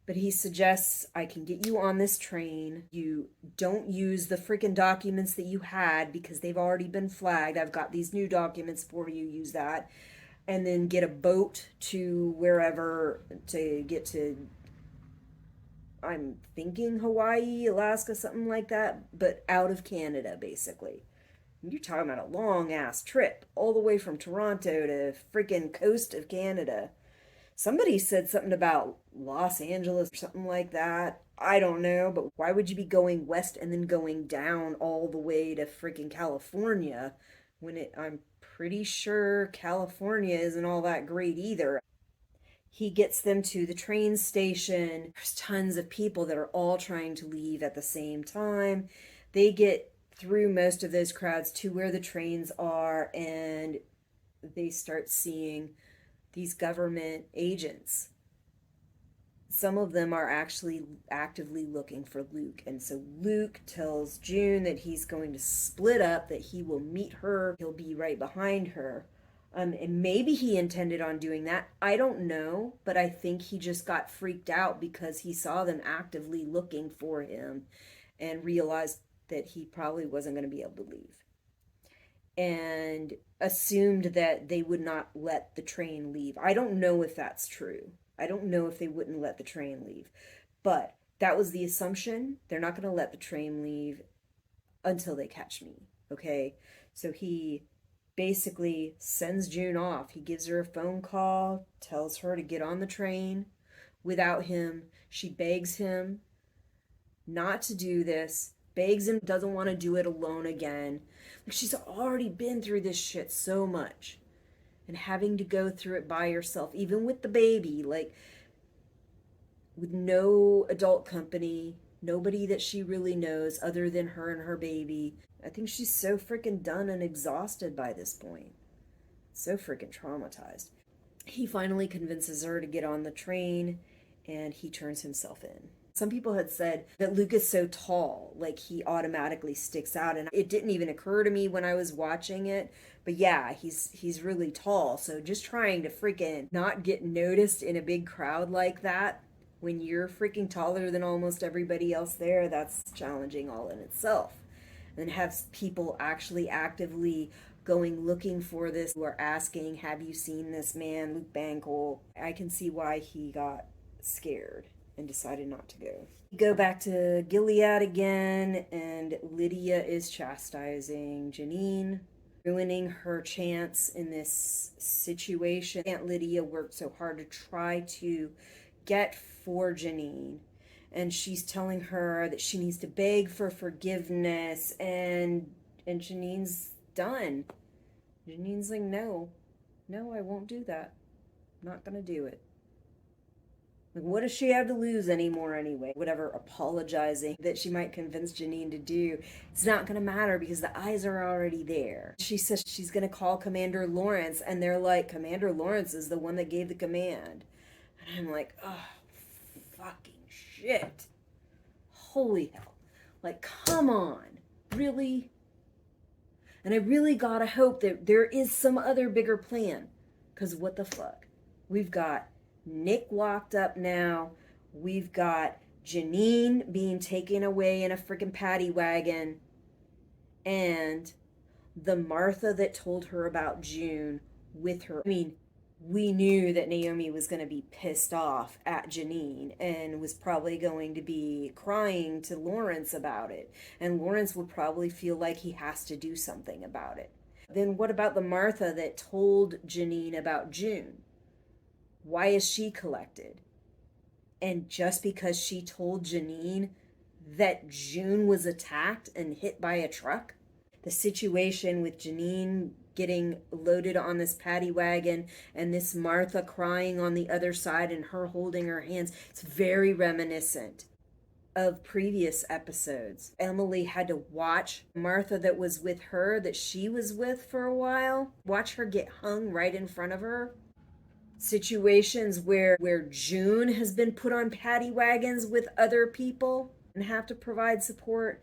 But he suggests I can get you on this train. You don't use the freaking documents that you had because they've already been flagged. I've got these new documents for you. Use that. And then get a boat to wherever to get to, I'm thinking Hawaii, Alaska, something like that, but out of Canada, basically. You're talking about a long ass trip all the way from Toronto to freaking coast of Canada. Somebody said something about Los Angeles or something like that. I don't know, but why would you be going west and then going down all the way to freaking California when I'm pretty sure California isn't all that great either. He gets them to the train station. There's tons of people that are all trying to leave at the same time. They get through most of those crowds to where the trains are, and they start seeing these government agents. Some of them are actually actively looking for Luke. And so Luke tells June that he's going to split up, that he will meet her, he'll be right behind her. And maybe he intended on doing that. I don't know, but I think he just got freaked out because he saw them actively looking for him and realized that he probably wasn't going to be able to leave. And assumed that they would not let the train leave. I don't know if that's true. I don't know if they wouldn't let the train leave. But that was the assumption. They're not going to let the train leave until they catch me. Okay? So he basically sends June off. He gives her a phone call, tells her to get on the train without him. She begs him not to do this, begs him, doesn't want to do it alone again. Like, she's already been through this shit so much. And having to go through it by herself, even with the baby, like with no adult company, nobody that she really knows other than her and her baby. I think she's so freaking done and exhausted by this point. So freaking traumatized. He finally convinces her to get on the train and he turns himself in. Some people had said that Luke is so tall, like he automatically sticks out, and it didn't even occur to me when I was watching it. But yeah, he's really tall, so just trying to freaking not get noticed in a big crowd like that when you're freaking taller than almost everybody else there, that's challenging all in itself. And have people actually actively going looking for this, who are asking, have you seen this man, Luke Bangle? I can see why he got scared and decided not to go. We go back to Gilead again, and Lydia is chastising Janine, ruining her chance in this situation. Aunt Lydia worked so hard to try to get for Janine, and she's telling her that she needs to beg for forgiveness, and Janine's done. Janine's like, no, I won't do that. I'm not gonna do it. Like, what does she have to lose anymore anyway? Whatever apologizing that she might convince Janine to do, it's not gonna matter because the eyes are already there. She says she's gonna call Commander Lawrence, and they're like, Commander Lawrence is the one that gave the command. And I'm like, oh, fucking shit. Holy hell. Like, come on. Really? And I really gotta hope that there is some other bigger plan. Because what the fuck? We've got Nick locked up now. We've got Janine being taken away in a freaking paddy wagon. And the Martha that told her about June with her. I mean, we knew that Naomi was going to be pissed off at Janine and was probably going to be crying to Lawrence about it. And Lawrence would probably feel like he has to do something about it. Then what about the Martha that told Janine about June? Why is she collected? And just because she told Janine that June was attacked and hit by a truck? The situation with Janine getting loaded on this paddy wagon and this Martha crying on the other side and her holding her hands, it's very reminiscent of previous episodes. Emily had to watch Martha that was with her, that she was with for a while, watch her get hung right in front of her. Situations where June has been put on paddy wagons with other people and have to provide support,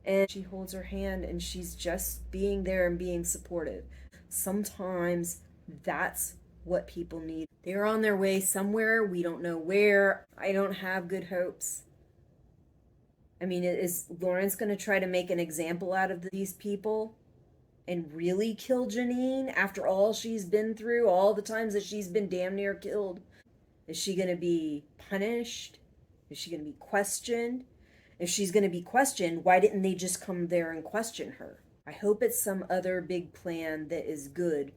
and she holds her hand and she's just being there and being supportive. Sometimes that's what people need. They're on their way somewhere, we don't know where. I don't have good hopes. I mean, is Lawrence going to try to make an example out of these people and really kill Janine after all she's been through, all the times that she's been damn near killed? Is she going to be punished? Is she going to be questioned? If she's going to be questioned, why didn't they just come there and question her? I hope it's some other big plan that is good,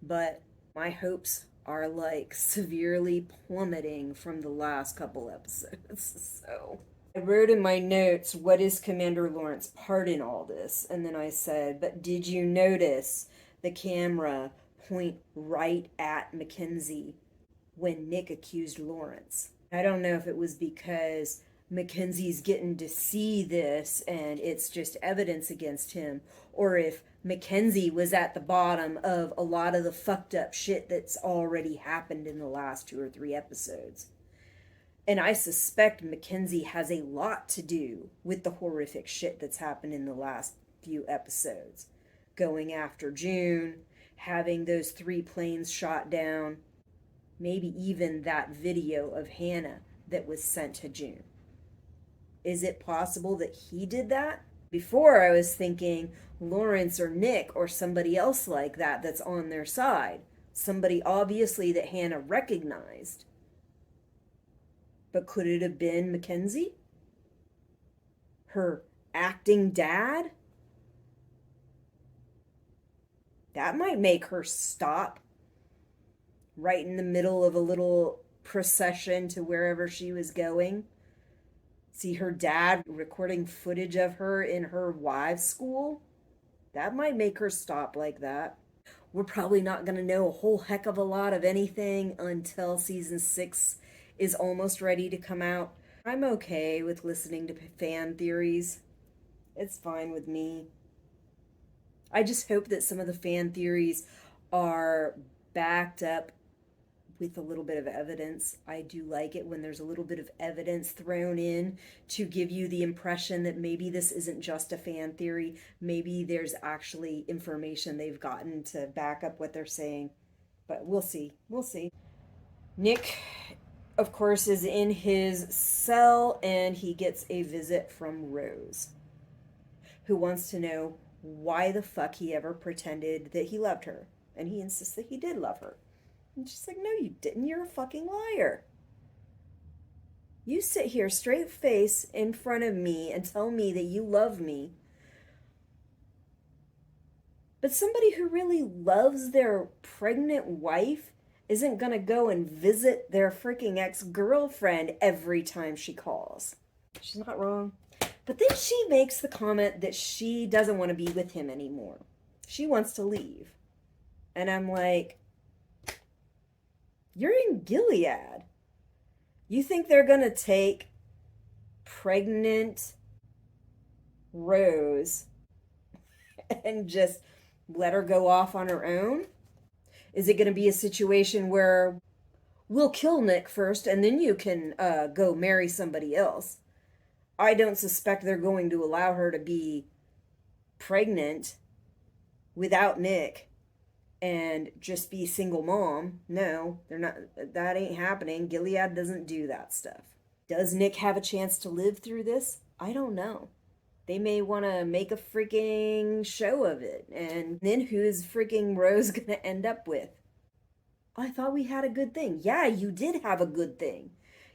but my hopes are like severely plummeting from the last couple episodes. So I wrote in my notes, what is Commander Lawrence's part in all this? And then I said, but did you notice the camera point right at Mackenzie when Nick accused Lawrence? I don't know if it was because Mackenzie's getting to see this and it's just evidence against him, or if Mackenzie was at the bottom of a lot of the fucked up shit that's already happened in the last 2 or 3 episodes. And I suspect Mackenzie has a lot to do with the horrific shit that's happened in the last few episodes. Going after June, having those 3 planes shot down, maybe even that video of Hannah that was sent to June. Is it possible that he did that? Before I was thinking Lawrence or Nick or somebody else like that that's on their side. Somebody obviously that Hannah recognized. But could it have been Mackenzie? Her acting dad? That might make her stop right in the middle of a little procession to wherever she was going. See her dad recording footage of her in her wives' school. That might make her stop like that. We're probably not going to know a whole heck of a lot of anything until season 6 is almost ready to come out. I'm okay with listening to fan theories. It's fine with me. I just hope that some of the fan theories are backed up with a little bit of evidence. I do like it when there's a little bit of evidence thrown in to give you the impression that maybe this isn't just a fan theory. Maybe there's actually information they've gotten to back up what they're saying. But we'll see. We'll see. Nick, of course, is in his cell and he gets a visit from Rose, who wants to know why the fuck he ever pretended that he loved her. And he insists that he did love her. And she's like, no, you didn't. You're a fucking liar. You sit here straight face in front of me and tell me that you love me. But somebody who really loves their pregnant wife isn't going to go and visit their freaking ex-girlfriend every time she calls. She's not wrong. But then she makes the comment that she doesn't want to be with him anymore. She wants to leave. And I'm like, you're in Gilead. You think they're going to take pregnant Rose and just let her go off on her own? Is it going to be a situation where we'll kill Nick first and then you can go marry somebody else? I don't suspect they're going to allow her to be pregnant without Nick and just be single mom. No, they're not. That ain't happening. Gilead doesn't do that stuff. Does Nick have a chance to live through this? I don't know. They may want to make a freaking show of it. And then who's freaking Rose going to end up with? I thought we had a good thing. Yeah, you did have a good thing.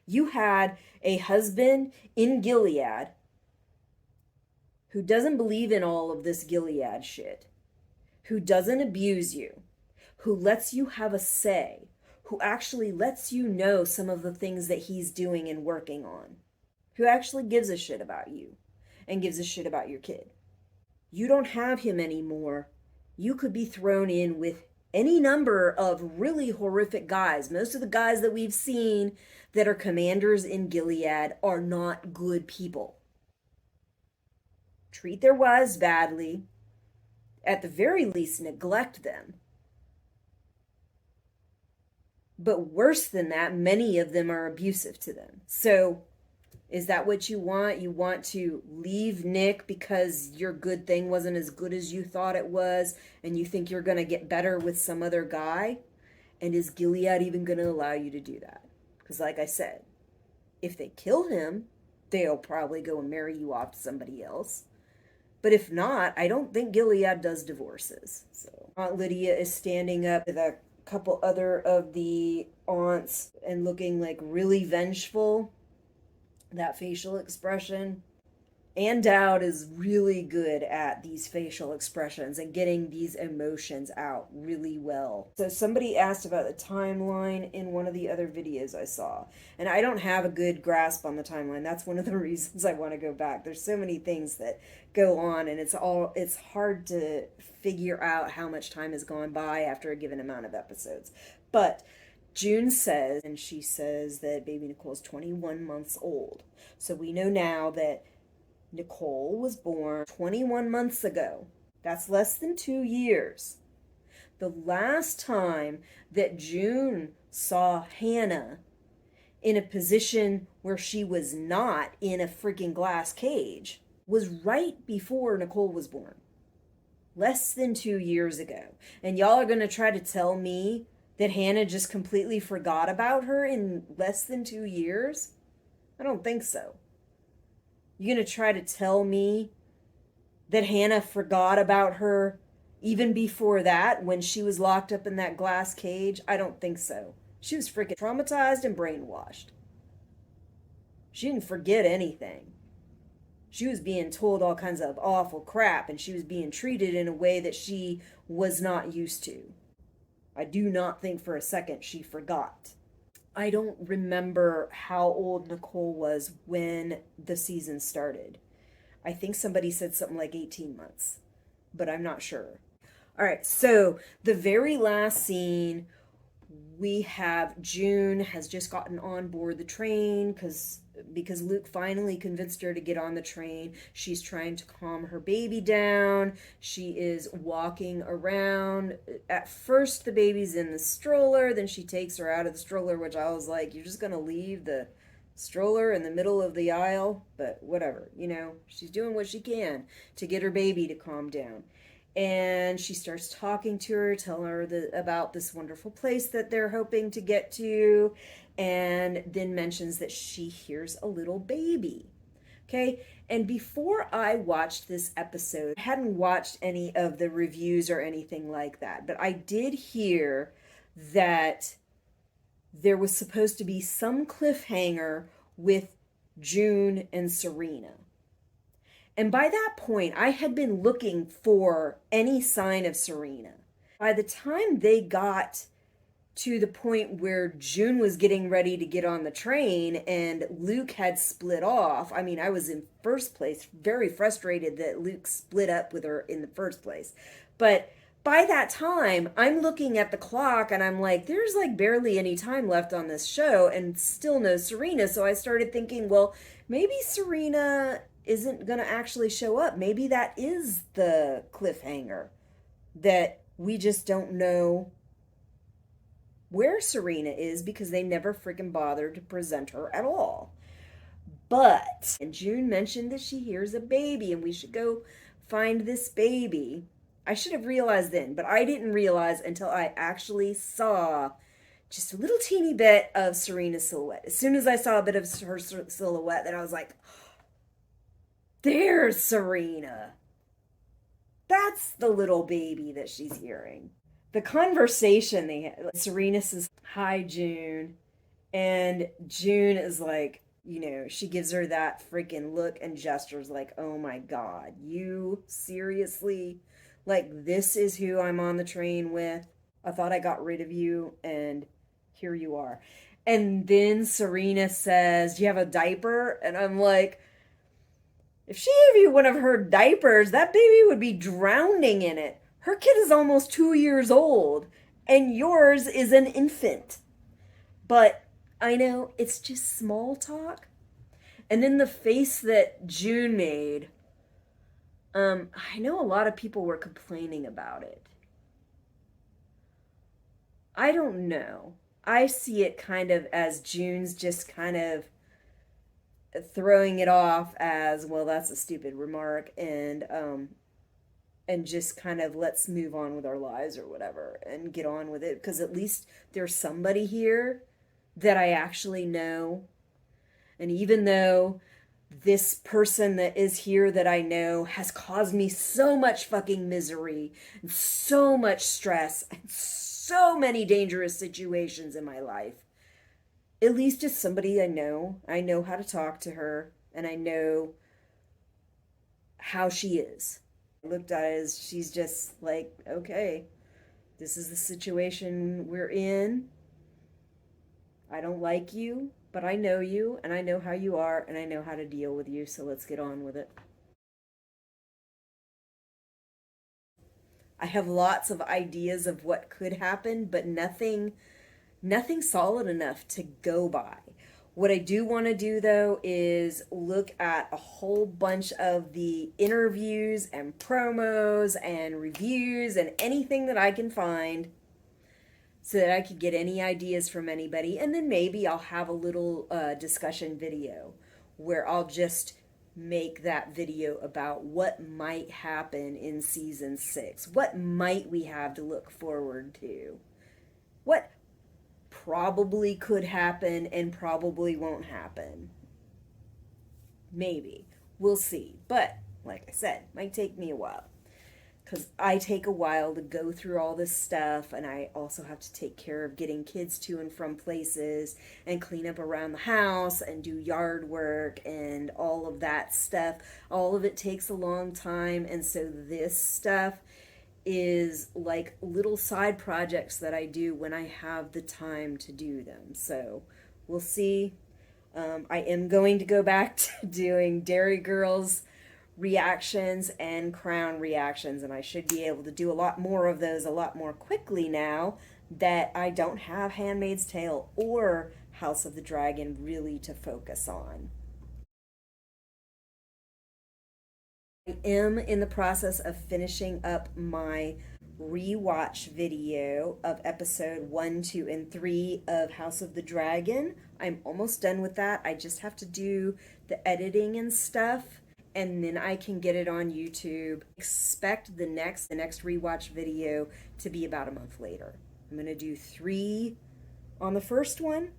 You had a husband in Gilead who doesn't believe in all of this Gilead shit, who doesn't abuse you, who lets you have a say, who actually lets you know some of the things that he's doing and working on, who actually gives a shit about you and gives a shit about your kid. You don't have him anymore. You could be thrown in with any number of really horrific guys. Most of the guys that we've seen that are commanders in Gilead are not good people. Treat their wives badly. At the very least, neglect them. But worse than that, many of them are abusive to them. So, is that what you want? You want to leave Nick because your good thing wasn't as good as you thought it was, and you think you're going to get better with some other guy? And is Gilead even going to allow you to do that? Because like I said, if they kill him, they'll probably go and marry you off to somebody else. But if not, I don't think Gilead does divorces. So Aunt Lydia is standing up with a couple other of the aunts and looking like really vengeful. That facial expression. Ann Dowd is really good at these facial expressions and getting these emotions out really well. So somebody asked about the timeline in one of the other videos I saw. And I don't have a good grasp on the timeline. That's one of the reasons I want to go back. There's so many things that go on and it's hard to figure out how much time has gone by after a given amount of episodes. But June says, and she says that baby Nicole is 21 months old. So we know now that Nicole was born 21 months ago. That's less than 2 years. The last time that June saw Hannah in a position where she was not in a freaking glass cage was right before Nicole was born. Less than 2 years ago. And y'all are going to try to tell me that Hannah just completely forgot about her in less than 2 years? I don't think so. You're going to try to tell me that Hannah forgot about her even before that when she was locked up in that glass cage? I don't think so. She was freaking traumatized and brainwashed. She didn't forget anything. She was being told all kinds of awful crap, and she was being treated in a way that she was not used to. I do not think for a second she forgot. I don't remember how old Nicole was when the season started. I think somebody said something like 18 months, but I'm not sure. All right, so the very last scene, we have June has just gotten on board the train because Luke finally convinced her to get on the train. She's trying to calm her baby down. She is walking around. At first the baby's in the stroller, then she takes her out of the stroller, which I was like, you're just going to leave the stroller in the middle of the aisle? But whatever, she's doing what she can to get her baby to calm down, and she starts talking to her, telling her about this wonderful place that they're hoping to get to, and then mentions that she hears a little baby. Okay, and before I watched this episode, I hadn't watched any of the reviews or anything like that, but I did hear that there was supposed to be some cliffhanger with June and Serena. And by that point, I had been looking for any sign of Serena. By the time they got to the point where June was getting ready to get on the train and Luke had split off, I mean, I was in first place very frustrated that Luke split up with her in the first place. But by that time, I'm looking at the clock and I'm like, there's like barely any time left on this show and still no Serena. So I started thinking, well, maybe Serena isn't going to actually show up. Maybe that is the cliffhanger, that we just don't know where Serena is because they never freaking bothered to present her at all. But, and June mentioned that she hears a baby and we should go find this baby. I should have realized then, but I didn't realize until I actually saw just a little teeny bit of Serena's silhouette. As soon as I saw a bit of her silhouette, then I was like, there's Serena. That's the little baby that she's hearing. The conversation they had, Serena says, "Hi, June." And June is like, she gives her that freaking look and gestures like, oh my God, you seriously? Like, this is who I'm on the train with? I thought I got rid of you, and here you are. And then Serena says, do you have a diaper? And I'm like, if she gave you one of her diapers, that baby would be drowning in it. Her kid is almost 2 years old, and yours is an infant. But I know it's just small talk. And then the face that June made, I know a lot of people were complaining about it. I don't know. I see it kind of as June's just kind of throwing it off as, well, that's a stupid remark, and just kind of let's move on with our lives or whatever and get on with it, because at least there's somebody here that I actually know. And even though this person that is here that I know has caused me so much fucking misery and so much stress and so many dangerous situations in my life, at least it's somebody I know. I know how to talk to her, and I know how she is. I looked at it as she's just like, okay, this is the situation we're in. I don't like you, but I know you, and I know how you are, and I know how to deal with you, so let's get on with it. I have lots of ideas of what could happen, but nothing solid enough to go by. What I do want to do though is look at a whole bunch of the interviews and promos and reviews and anything that I can find so that I could get any ideas from anybody. And then maybe I'll have a little discussion video where I'll just make that video about what might happen in season 6. What might we have to look forward to? What probably could happen and probably won't happen. Maybe. We'll see. But, like I said, might take me a while. because I take a while to go through all this stuff, and I also have to take care of getting kids to and from places and clean up around the house and do yard work and all of that stuff. All of it takes a long time, and so this stuff is like little side projects that I do when I have the time to do them. So we'll see. I am going to go back to doing Dairy Girls reactions and Crown reactions, and I should be able to do a lot more of those a lot more quickly now that I don't have Handmaid's Tale or House of the Dragon really to focus on. I am in the process of finishing up my rewatch video of episode 1, 2, and 3 of House of the Dragon. I'm almost done with that. I just have to do the editing and stuff, and then I can get it on YouTube. Expect the next rewatch video to be about a month later. I'm going to do 3 on the first one,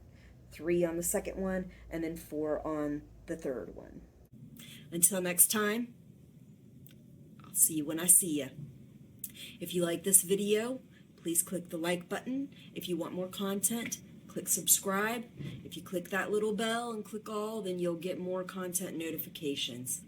3 on the second one, and then 4 on the third one. Until next time, I'll see you when I see you. If you like this video, please click the like button. If you want more content, click subscribe. If you click that little bell and click all, then you'll get more content notifications.